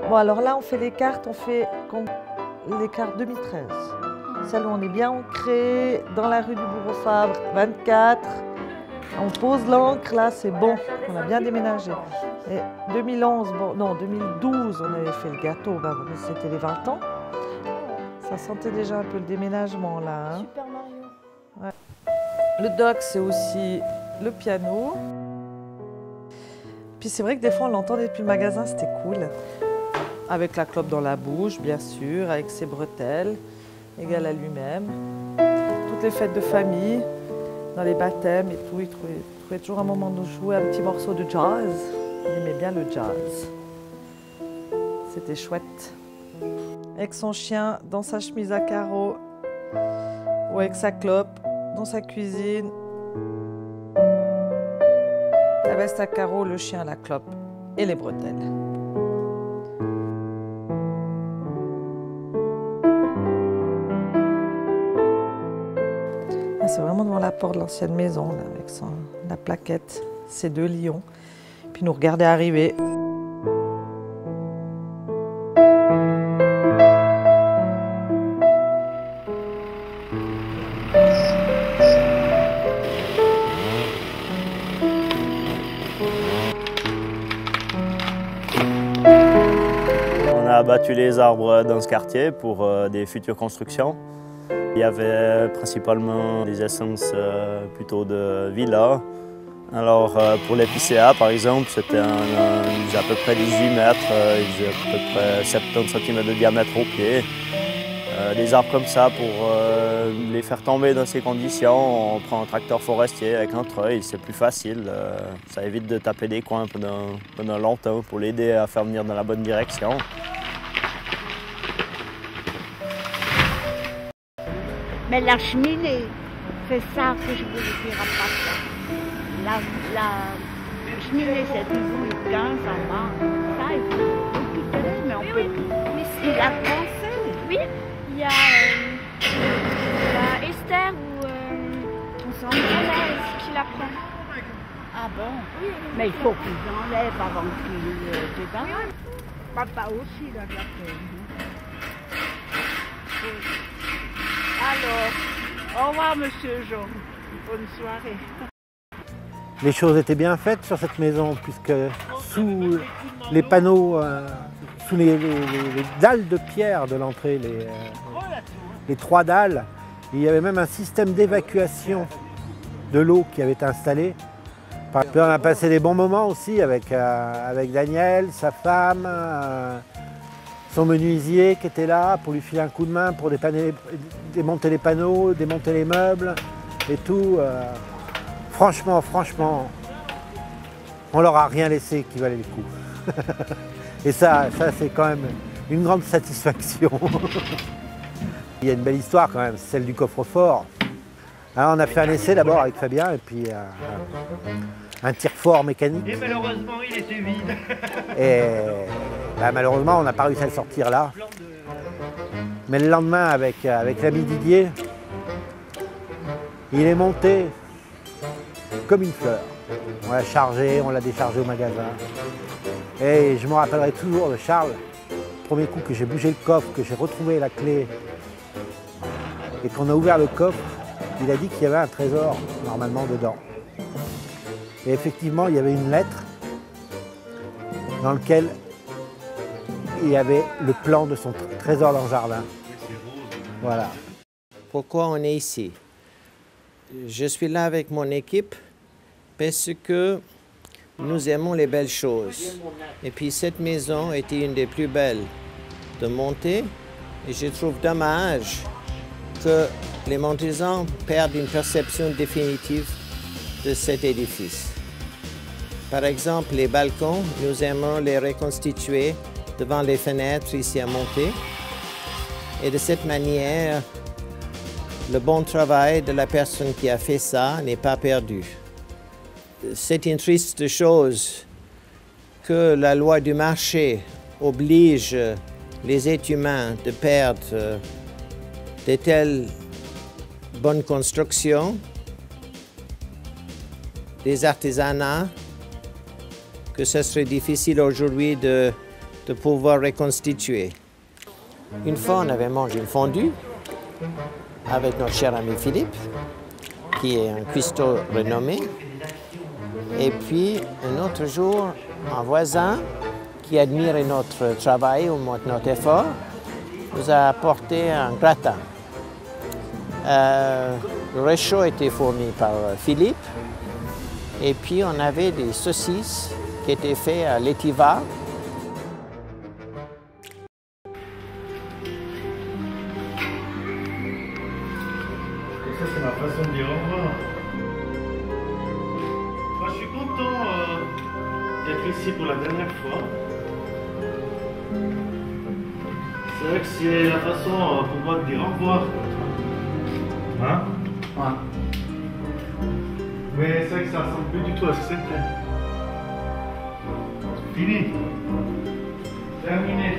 Bon, alors là, on fait les cartes, les cartes 2013. Celle où on est bien ancré dans la rue du Bourreau-Fabre, 24. On pose l'encre, là, c'est bon, on a bien déménagé. Et 2011, bon, non, 2012, on avait fait le gâteau, bah, c'était les 20 ans. Ça sentait déjà un peu le déménagement, là. Hein. Super Mario. Ouais. Le dock, c'est aussi le piano. Puis c'est vrai que des fois, on l'entendait depuis le magasin, c'était cool. Avec la clope dans la bouche, bien sûr, avec ses bretelles, égales à lui-même. Toutes les fêtes de famille, dans les baptêmes et tout, il trouvait toujours un moment de nous jouer un petit morceau de jazz. Il aimait bien le jazz. C'était chouette. Avec son chien, dans sa chemise à carreaux, ou avec sa clope, dans sa cuisine. La veste à carreaux, le chien, la clope et les bretelles. C'est vraiment devant la porte de l'ancienne maison, là, avec la plaquette, ces deux lions. Puis nous regarder arriver. On a abattu les arbres dans ce quartier pour des futures constructions. Il y avait principalement des essences plutôt de villas. Alors pour l'épicéa par exemple, c'était il faisait à peu près 18 mètres, il faisait à peu près 70 cm de diamètre au pied. Des arbres comme ça, pour les faire tomber dans ces conditions, on prend un tracteur forestier avec un treuil, c'est plus facile. Ça évite de taper des coins pendant longtemps pour l'aider à faire venir dans la bonne direction. Mais la cheminée, c'est ça que je voulais dire à papa. La cheminée, c'est toujours 15 ans. Ça, il faut quitter, mais on peut plus. Il a pensé. Oui, il y a Esther ou Thérèse qui l'apprend. Ah bon? Oui. Mais il faut qu'ils enlèvent avant qu'ils débarrassent. Papa aussi, il a de la peine. Alors, au revoir, monsieur Jean. Bonne soirée. Les choses étaient bien faites sur cette maison, puisque sous les panneaux, sous les dalles de pierre de l'entrée, les 3 dalles, il y avait même un système d'évacuation de l'eau qui avait été installé. Puis on a passé des bons moments aussi avec Daniel, sa femme, son menuisier qui était là pour lui filer un coup de main pour démonter les panneaux, démonter les meubles et tout. Franchement, on leur a rien laissé qui valait le coup. Et ça c'est quand même une grande satisfaction. Il y a une belle histoire quand même, celle du coffre-fort. Alors on a fait un essai d'abord avec Fabien et puis un tire-fort mécanique. Et malheureusement, il était vide. Et malheureusement, on n'a pas réussi à le sortir là. Mais le lendemain, avec l'ami Didier, il est monté comme une fleur. On l'a chargé, on l'a déchargé au magasin. Et je me rappellerai toujours de Charles, le premier coup que j'ai bougé le coffre, que j'ai retrouvé la clé et qu'on a ouvert le coffre, il a dit qu'il y avait un trésor normalement dedans. Et effectivement, il y avait une lettre dans laquelle il y avait le plan de son trésor dans le jardin. Voilà. Pourquoi on est ici? Je suis là avec mon équipe parce que nous aimons les belles choses. Et puis cette maison était une des plus belles de monter. Et je trouve dommage que les Montezans perdent une perception définitive de cet édifice. Par exemple, les balcons, nous aimons les reconstituer devant les fenêtres ici à Monter. Et de cette manière, le bon travail de la personne qui a fait ça n'est pas perdu. C'est une triste chose que la loi du marché oblige les êtres humains de perdre de telles bonnes constructions, des artisanats, que ce serait difficile aujourd'hui de de pouvoir reconstituer. Une fois, on avait mangé une fondue avec notre cher ami Philippe, qui est un cuistot renommé. Et puis, un autre jour, un voisin qui admirait notre travail ou notre effort nous a apporté un gratin. Le réchaud était fourni par Philippe. Et puis, on avait des saucisses qui étaient faites à l'étiva. Ça, c'est ma façon de dire au revoir. Moi, je suis content d'être ici pour la dernière fois. C'est vrai que c'est la façon pour moi de dire au revoir. Hein? Ouais. Mais c'est vrai que ça ressemble plus du tout à ce que c'était. Fini. Terminé.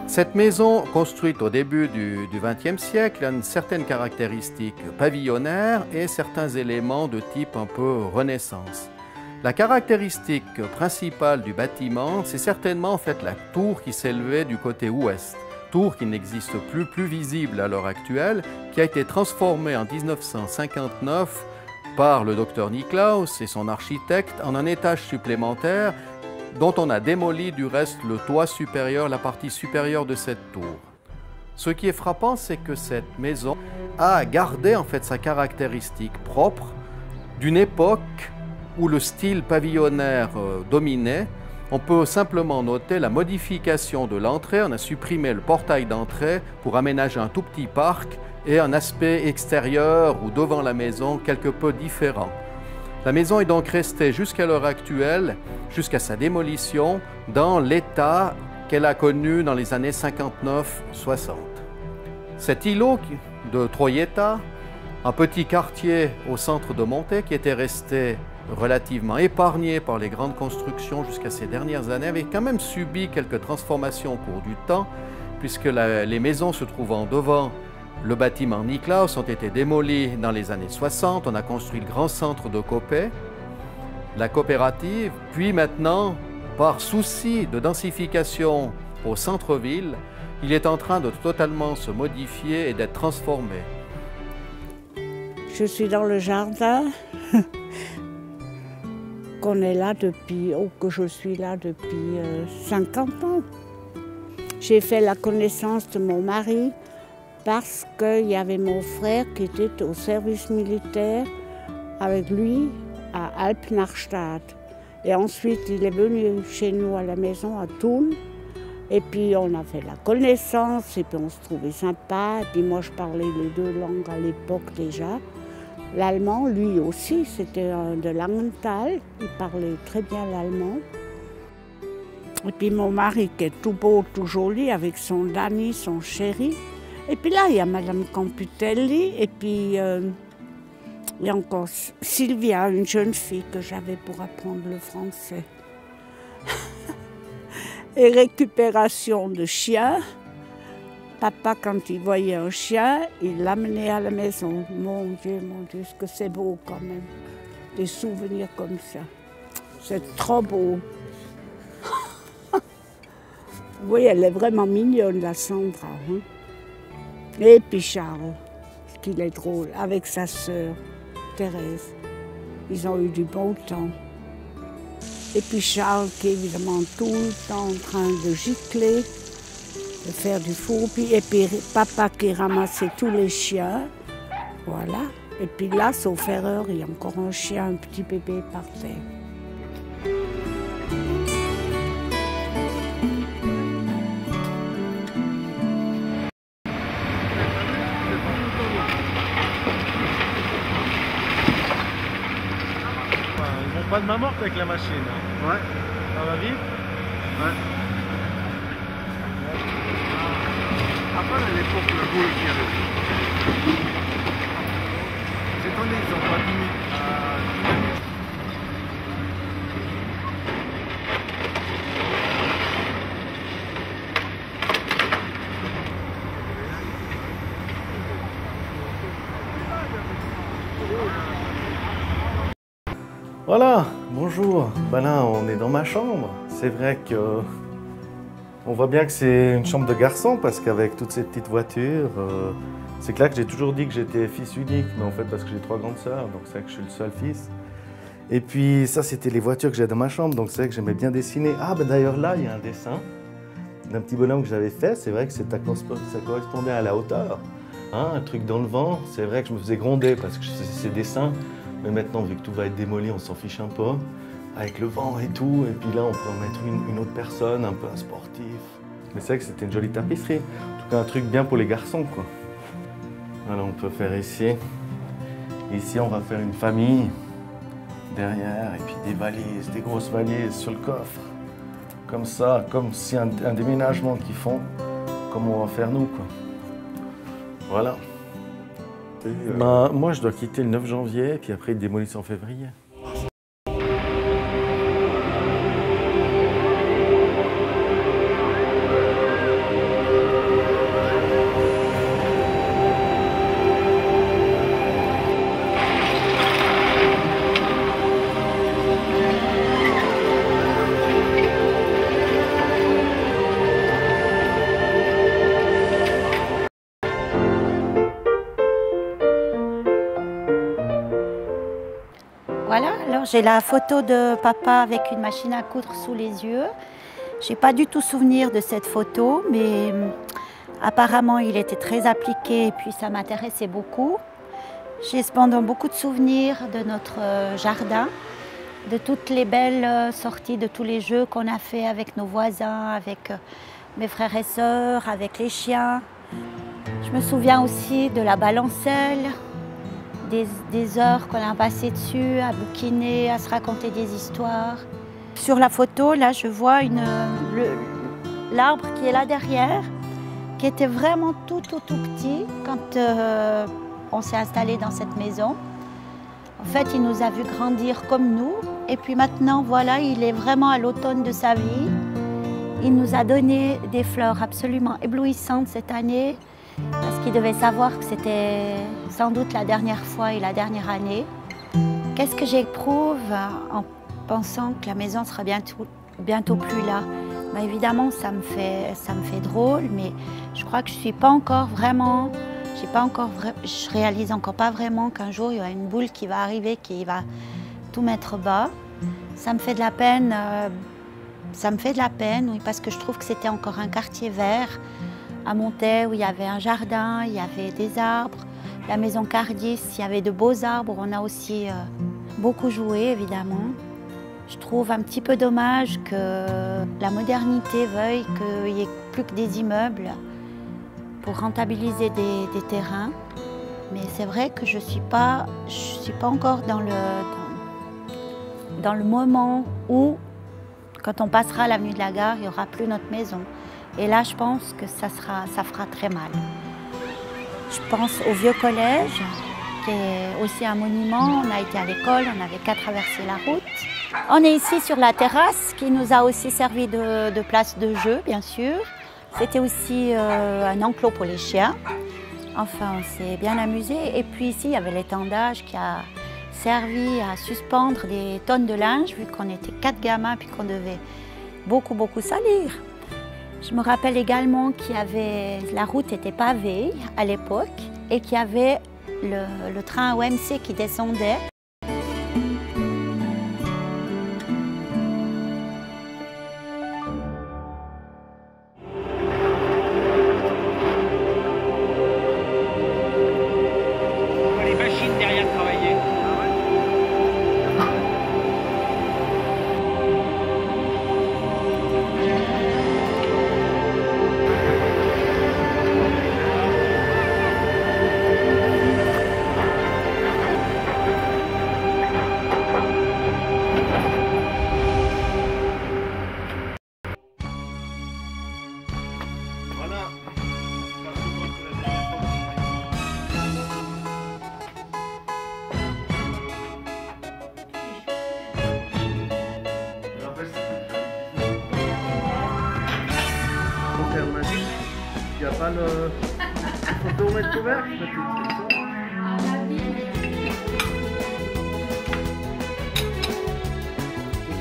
Cette maison, construite au début du XXe siècle, a une certaine caractéristique pavillonnaire et certains éléments de type un peu Renaissance. La caractéristique principale du bâtiment, c'est certainement en fait la tour qui s'élevait du côté ouest, tour qui n'existe plus visible à l'heure actuelle, qui a été transformée en 1959 par le docteur Niklaus et son architecte en un étage supplémentaire dont on a démoli du reste le toit supérieur, la partie supérieure de cette tour. Ce qui est frappant, c'est que cette maison a gardé en fait sa caractéristique propre d'une époque où le style pavillonnaire dominait. On peut simplement noter la modification de l'entrée. On a supprimé le portail d'entrée pour aménager un tout petit parc et un aspect extérieur ou devant la maison quelque peu différent. La maison est donc restée jusqu'à l'heure actuelle, jusqu'à sa démolition, dans l'état qu'elle a connu dans les années 59-60. Cet îlot de Troietta, un petit quartier au centre de Monté qui était resté relativement épargné par les grandes constructions jusqu'à ces dernières années, avait quand même subi quelques transformations au cours du temps, puisque les maisons se trouvant devant le bâtiment Niklaus ont été démolis dans les années 60. On a construit le grand centre de Coppet, la coopérative, puis maintenant, par souci de densification au centre-ville, il est en train de totalement se modifier et d'être transformé. Je suis dans le jardin, qu'on est là depuis, que je suis là depuis 50 ans. J'ai fait la connaissance de mon mari parce qu'il y avait mon frère qui était au service militaire avec lui à Alpnachstad. Et ensuite, il est venu chez nous à la maison à Thun. Et puis, on a fait la connaissance et puis on se trouvait sympa. Et puis moi, je parlais les deux langues à l'époque déjà. L'allemand, lui aussi, c'était de Langenthal. Il parlait très bien l'allemand. Et puis mon mari qui est tout beau, tout joli, avec son Danny, son chéri. Et puis là, il y a Madame Camputelli, et puis il y a encore Sylvia, une jeune fille que j'avais pour apprendre le français. Et récupération de chiens. Papa, quand il voyait un chien, il l'amenait à la maison. Mon Dieu, ce que c'est beau quand même. Des souvenirs comme ça. C'est trop beau. Oui, elle est vraiment mignonne, la Sandra. Hein? Et puis Charles, qu'il est drôle, avec sa sœur, Thérèse. Ils ont eu du bon temps. Et puis Charles qui est évidemment tout le temps en train de gicler, de faire du fourbi. Et puis papa qui ramassait tous les chiens. Voilà. Et puis là, sauf erreur, il y a encore un chien, un petit bébé par terre. Ils vont pas de main morte avec la machine. Hein. Ouais. Ça va vite? Ouais. Après, à l'époque, la boule qui avait. Cette année, ils ont pas diminué. Voilà, bonjour. Ben là, on est dans ma chambre. C'est vrai que on voit bien que c'est une chambre de garçon parce qu'avec toutes ces petites voitures, c'est clair que j'ai toujours dit que j'étais fils unique, mais en fait parce que j'ai 3 grandes sœurs, donc c'est vrai que je suis le seul fils. Et puis ça, c'était les voitures que j'ai dans ma chambre, donc c'est vrai que j'aimais bien dessiner. Ah, ben d'ailleurs là, il y a un dessin d'un petit bonhomme que j'avais fait. C'est vrai que ça correspondait à la hauteur, hein, un truc dans le vent. C'est vrai que je me faisais gronder parce que je faisais ces dessins. Mais maintenant, vu que tout va être démoli, on s'en fiche un peu, avec le vent et tout. Et puis là, on peut en mettre une autre personne, un peu un sportif. Mais c'est vrai que c'était une jolie tapisserie. En tout cas, un truc bien pour les garçons, quoi. Voilà, on peut faire ici. Ici, on va faire une famille derrière. Et puis des valises, des grosses valises sur le coffre. Comme ça, comme si un déménagement qu'ils font, comme on va faire nous, quoi. Voilà. Bah, moi, je dois quitter le 9 janvier, puis après, ils démolissent en février. Voilà, alors j'ai la photo de papa avec une machine à coudre sous les yeux. Je n'ai pas du tout souvenir de cette photo, mais apparemment il était très appliqué et puis ça m'intéressait beaucoup. J'ai cependant beaucoup de souvenirs de notre jardin, de toutes les belles sorties, de tous les jeux qu'on a fait avec nos voisins, avec mes frères et sœurs, avec les chiens. Je me souviens aussi de la balancelle, des heures qu'on a passées dessus, à bouquiner, à se raconter des histoires. Sur la photo, là, je vois l'arbre qui est là derrière, qui était vraiment tout petit quand on s'est installé dans cette maison. En fait, il nous a vu grandir comme nous. Et puis maintenant, voilà, il est vraiment à l'automne de sa vie. Il nous a donné des fleurs absolument éblouissantes cette année, parce qu'il devait savoir que c'était sans doute la dernière fois et la dernière année. Qu'est-ce que j'éprouve en pensant que la maison sera bientôt plus là? Ben évidemment, ça me fait drôle, mais je crois que je suis pas encore vraiment, je réalise encore pas vraiment qu'un jour il y aura une boule qui va arriver, qui va tout mettre bas. Ça me fait de la peine, oui, parce que je trouve que c'était encore un quartier vert à Montet, où il y avait un jardin, il y avait des arbres. La maison Cardis, il y avait de beaux arbres. On a aussi beaucoup joué, évidemment. Je trouve un petit peu dommage que la modernité veuille qu'il n'y ait plus que des immeubles pour rentabiliser des terrains. Mais c'est vrai que je suis pas encore dans le moment où, quand on passera l'avenue de la Gare, il n'y aura plus notre maison. Et là, je pense que ça fera très mal. Je pense au vieux collège, qui est aussi un monument. On a été à l'école, on n'avait qu'à traverser la route. On est ici sur la terrasse, qui nous a aussi servi de place de jeu, bien sûr. C'était aussi un enclos pour les chiens. Enfin, on s'est bien amusé. Et puis ici, il y avait l'étendage qui a servi à suspendre des tonnes de linge, vu qu'on était 4 gamins, puis qu'on devait beaucoup salir. Je me rappelle également la route était pavée à l'époque et qu'il y avait le train OMC qui descendait. n'y a pas le photomètre ouvert?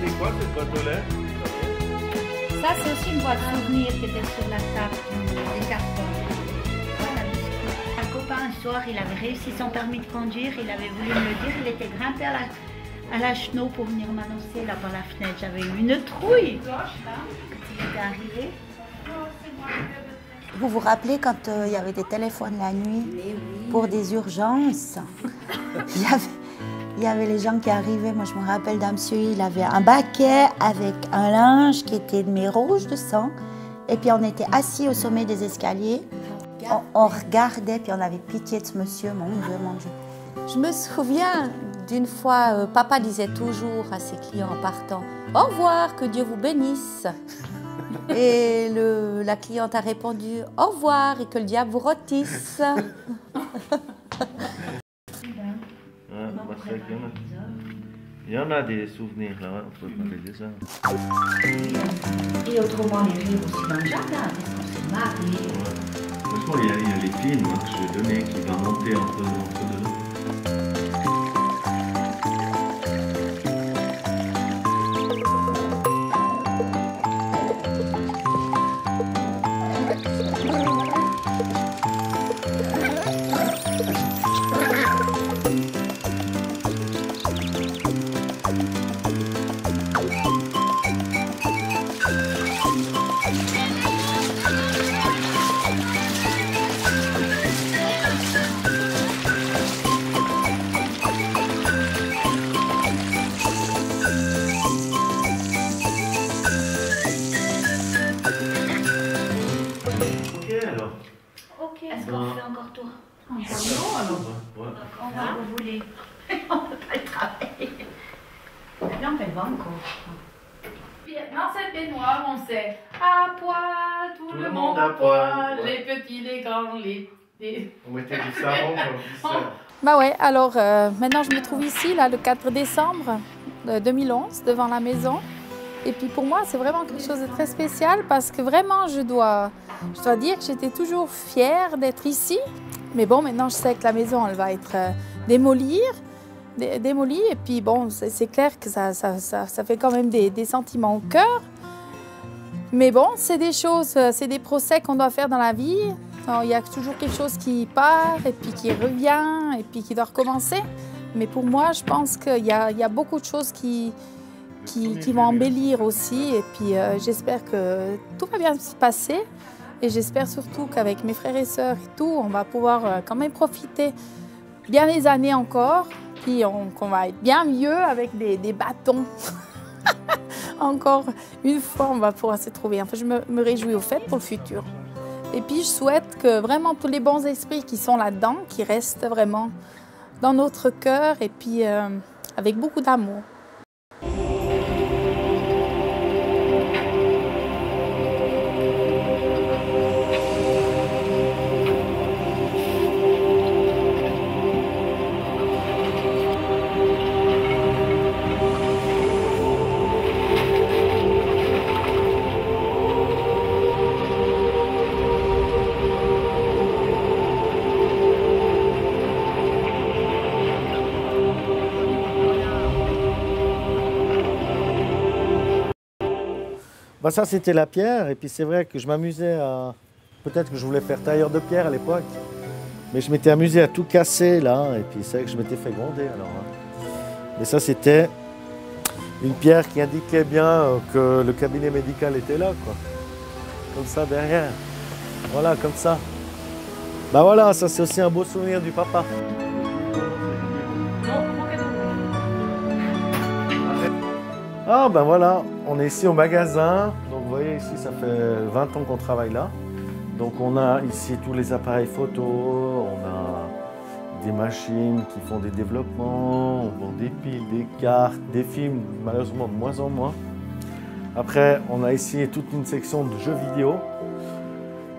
C'est quoi cette boîte aux lettres? Ça, c'est aussi une boîte souvenir qui était sur la table, des cartons. Voilà. Un copain, un soir, il avait réussi son permis de conduire, il avait voulu me le dire, il était grimpé à la chenot pour venir m'annoncer là par la fenêtre. J'avais eu une trouille quand il était arrivé. Vous vous rappelez quand il y avait des téléphones la nuit pour des urgences? Il y avait les gens qui arrivaient. Moi, je me rappelle d'un monsieur, il avait un baquet avec un linge qui était mais rouge de sang. Et puis, on était assis au sommet des escaliers. On regardait, puis on avait pitié de ce monsieur. Mon Dieu, mon Dieu. Je me souviens d'une fois, papa disait toujours à ses clients en partant « Au revoir, que Dieu vous bénisse ». Et la cliente a répondu « Au revoir et que le diable vous rôtisse ». Il y en a des souvenirs là, on peut parler de ça. Et autrement, les rires aussi dans le jardin, parce qu'on s'est mariés. Franchement, il y a les films que je vais donner qui vont monter entre deux. Est-ce qu'on fait encore tour? Non, alors. On va où vous voulez. On ne peut pas le travailler. Là, on fait le vent encore. Dans cette baignoire, on sait à poil, tout le monde à poil, les petits, les grands, les... On mettait du savon comme ça. Bah ouais, alors maintenant je me trouve ici, là, le 4 décembre 2011, devant la maison. Et puis pour moi, c'est vraiment quelque chose de très spécial parce que vraiment, je dois dire que j'étais toujours fière d'être ici. Mais bon, maintenant, je sais que la maison, elle va être démolie. Et puis bon, c'est clair que ça fait quand même des sentiments au cœur. Mais bon, c'est des choses, c'est des procès qu'on doit faire dans la vie. Alors, il y a toujours quelque chose qui part et puis qui revient et puis qui doit recommencer. Mais pour moi, je pense qu'il y a beaucoup de choses qui vont embellir aussi. Et puis j'espère que tout va bien se passer. Et j'espère surtout qu'avec mes frères et sœurs et tout, on va pouvoir quand même profiter bien des années encore. Puis qu'on va être bien mieux avec des bâtons. Encore une fois, on va pouvoir se trouver. Enfin, je me réjouis au fait pour le futur. Et puis je souhaite que vraiment tous les bons esprits qui sont là-dedans, qui restent vraiment dans notre cœur et puis avec beaucoup d'amour. Bah ça c'était la pierre et puis c'est vrai que je m'amusais à... Peut-être que je voulais faire tailleur de pierre à l'époque, mais je m'étais amusé à tout casser là et puis c'est vrai que je m'étais fait gronder alors. Mais ça c'était une pierre qui indiquait bien que le cabinet médical était là quoi. Comme ça derrière. Voilà comme ça. Bah voilà, ça c'est aussi un beau souvenir du papa. Ah ben voilà, on est ici au magasin, donc vous voyez ici ça fait 20 ans qu'on travaille là. Donc on a ici tous les appareils photo, on a des machines qui font des développements, on vend des piles, des cartes, des films, malheureusement de moins en moins. Après on a ici toute une section de jeux vidéo.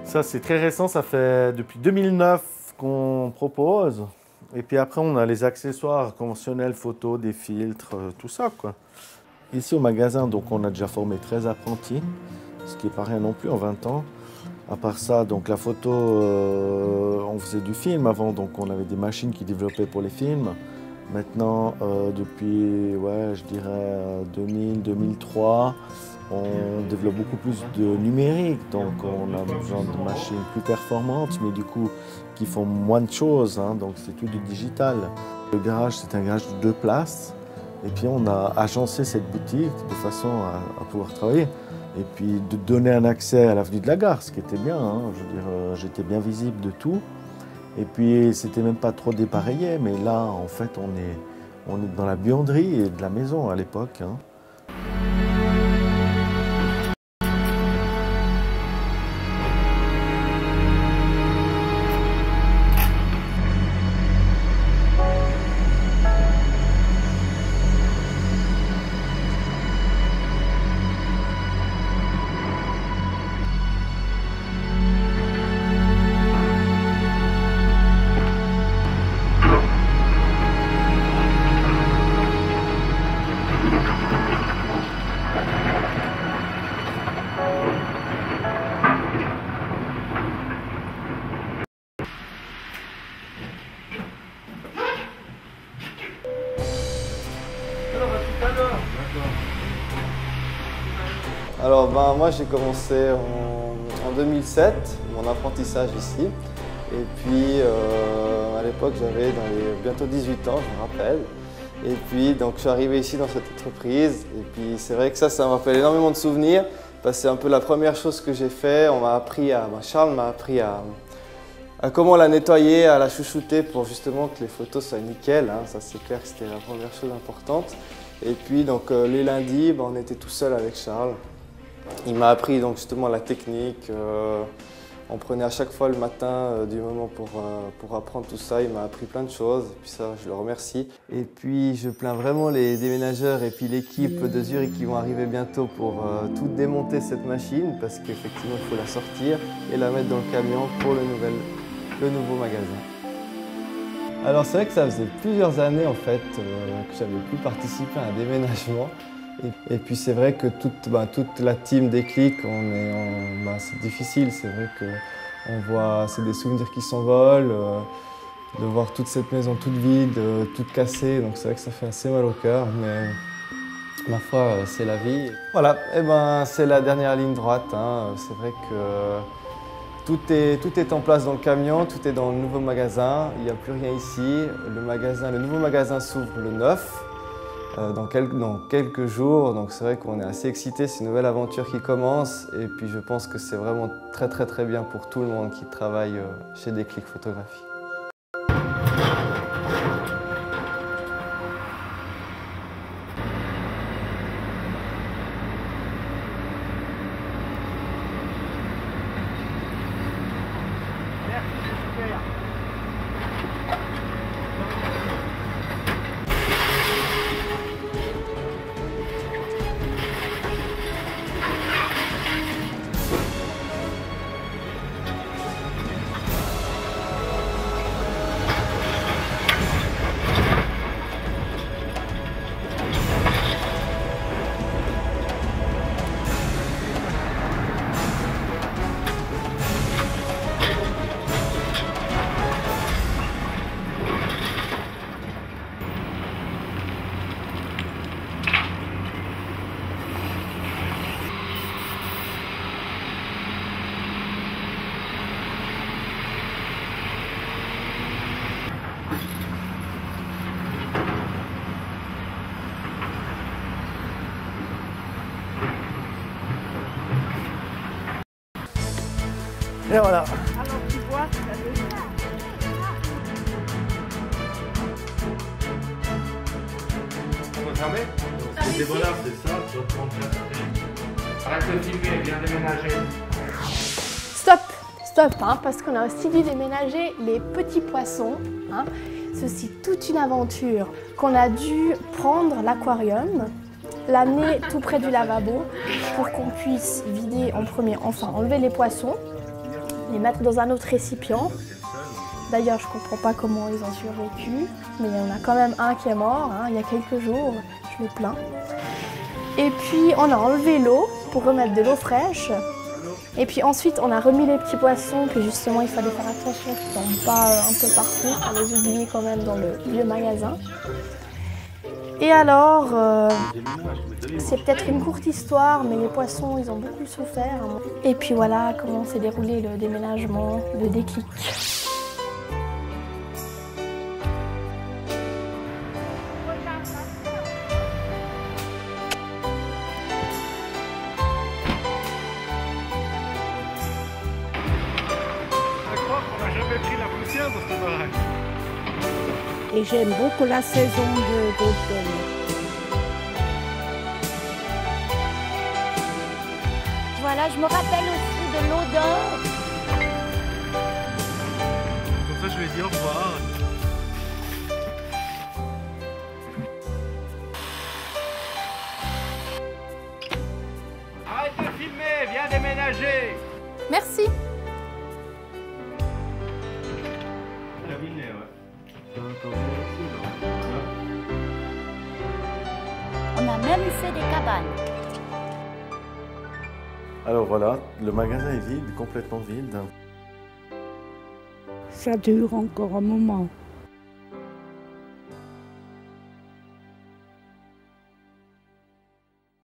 Ça c'est très récent, ça fait depuis 2009 qu'on propose. Et puis après on a les accessoires conventionnels, photos, des filtres, tout ça quoi. Ici au magasin, donc on a déjà formé 13 apprentis, ce qui n'est pas rien non plus en 20 ans. À part ça, donc la photo, on faisait du film avant, donc on avait des machines qui développaient pour les films. Maintenant, depuis, ouais, je dirais 2000, 2003, on développe beaucoup plus de numérique, donc on a besoin de machines plus performantes, mais du coup qui font moins de choses, hein, donc c'est tout du digital. Le garage, c'est un garage de 2 places, et puis on a agencé cette boutique de façon à pouvoir travailler. Et puis de donner un accès à l'avenue de la Gare, ce qui était bien, hein, je veux dire, j'étais bien visible de tout. Et puis c'était même pas trop dépareillé, mais là en fait on est dans la buanderie et de la maison à l'époque. Hein. Alors moi j'ai commencé en 2007, mon apprentissage ici. Et puis à l'époque j'avais bientôt 18 ans, je me rappelle. Et puis donc je suis arrivé ici dans cette entreprise. Et puis c'est vrai que ça me rappelle énormément de souvenirs. Parce que c'est un peu la première chose que j'ai fait. Charles m'a appris à comment la nettoyer, à la chouchouter pour justement que les photos soient nickel. Hein. Ça c'est clair que c'était la première chose importante. Et puis donc les lundis, on était tout seul avec Charles. Il m'a appris donc justement la technique. On prenait à chaque fois le matin du moment pour apprendre tout ça. Il m'a appris plein de choses. Et puis ça, je le remercie. Et puis je plains vraiment les déménageurs et puis l'équipe de Zurich qui vont arriver bientôt pour tout démonter cette machine parce qu'effectivement il faut la sortir et la mettre dans le camion pour le nouveau magasin. Alors c'est vrai que ça faisait plusieurs années en fait que j'avais pu participer à un déménagement. Et puis c'est vrai que toute la team Déclic, c'est difficile, c'est vrai que c'est des souvenirs qui s'envolent, de voir toute cette maison toute vide, toute cassée, donc c'est vrai que ça fait assez mal au cœur, mais ma foi c'est la vie. Voilà, c'est la dernière ligne droite, hein. C'est vrai que tout est en place dans le camion, tout est dans le nouveau magasin, il n'y a plus rien ici. Le nouveau magasin s'ouvre le 9. Dans quelques jours, donc c'est vrai qu'on est assez excités, c'est une nouvelle aventure qui commence et puis je pense que c'est vraiment très bien pour tout le monde qui travaille chez Déclic Photographie. Et voilà. Alors tu vois, ça veut dire. On va fermer. C'est des voleurs, c'est ça, tu vas prendre la. Arrête de filmer, viens déménager. Stop, hein, parce qu'on a aussi dû déménager les petits poissons. Hein. Ceci, toute une aventure qu'on a dû prendre l'aquarium, l'amener tout près du lavabo pour qu'on puisse vider en premier, enfin enlever les poissons, les mettre dans un autre récipient. D'ailleurs, je ne comprends pas comment ils ont survécu, mais il y en a quand même un qui est mort, hein, il y a quelques jours, je le plains. Et puis, on a enlevé l'eau pour remettre de l'eau fraîche. Et puis ensuite, on a remis les petits poissons, puis justement, il fallait faire attention qu'ils ne tombent pas un peu partout, on les oubliait quand même dans le vieux magasin. Et alors, c'est peut-être une courte histoire, mais les poissons, ils ont beaucoup souffert. Et puis voilà comment s'est déroulé le déménagement, le déclic. Et j'aime beaucoup la saison d'automne. Voilà, je me rappelle aussi de l'odeur. Comme ça, je vais dire au revoir. Arrête de filmer, viens déménager. Merci. On a même fait des cabanes. Alors voilà, le magasin est vide, complètement vide. Ça dure encore un moment.